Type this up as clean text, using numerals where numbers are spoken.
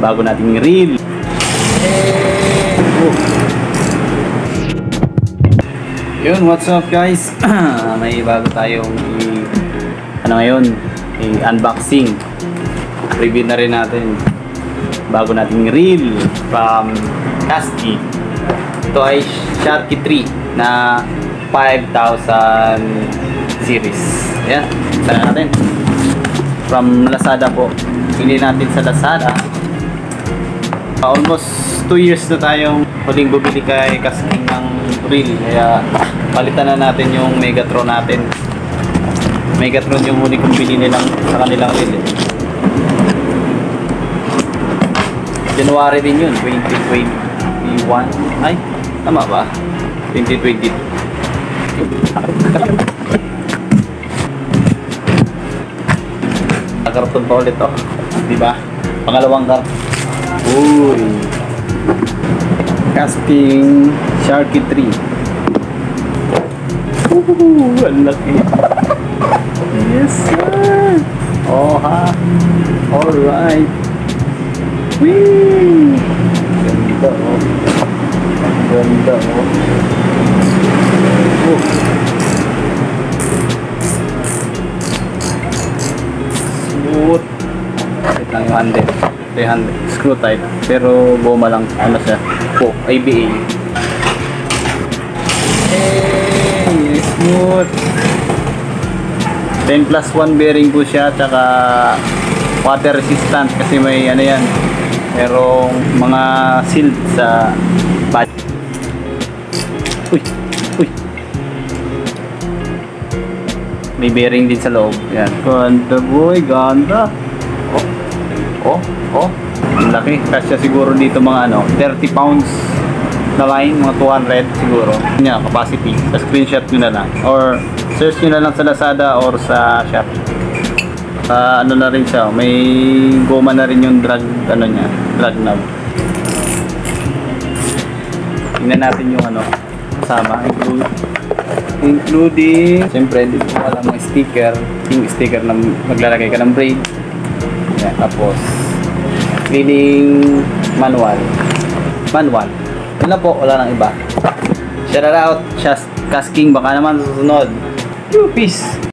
bago nating reel. Yun, what's up guys? May bago tayong ngayon, unboxing. Review na rin natin bago nating reel from Kasky. Ito ay Sharky 3 na 5,000 series. Yan, sana natin. From Lazada po. Pili natin sa Lazada. Almost 2 years na tayong huling bumili kay Kasky ng reel. Kaya palitan na natin yung Megatron natin. Megatron yung huli kong pinili lang sa kanilang reel. January din yun, 2021. Ay, tama ba? 2022. Karton pa ulit to, diba? Pangalawang karton. Uy, Kasky Sharky 3. Ang laki. Yes sir. Oh ha. Alright. Wee. Ganda oh. Ganda oh. Smooth. Ito lang yung handle. Ito yung handle. Screw type. Pero goma lang. Ano siya? Po. ABA. Hey! Smooth. 10+1 bearing po siya. Tsaka water resistant. Kasi may ano yan. Merong mga sealed sa bad. Uy! Uy! May bearing din sa loob. Yan. Ganda boy, ganda. Oh. Oh, oh. Ang laki. Kasya siguro dito mga ano, 30 pounds na line, mga 200 siguro. Yan, capacity. Sa screenshot nyo na lang. Or search nyo na lang sa Lazada or sa Shopee. Ano na rin siya. May goma na rin yung drag, ano niya, drag knob. Tingnan natin yung ano, kasama. Including siyempre dito wala mga sticker, yung sticker na maglalagay ka ng braid. Yan, tapos cleaning manual. Yun na po, wala nang iba. Shout out Kasky, baka naman susunod. Peace.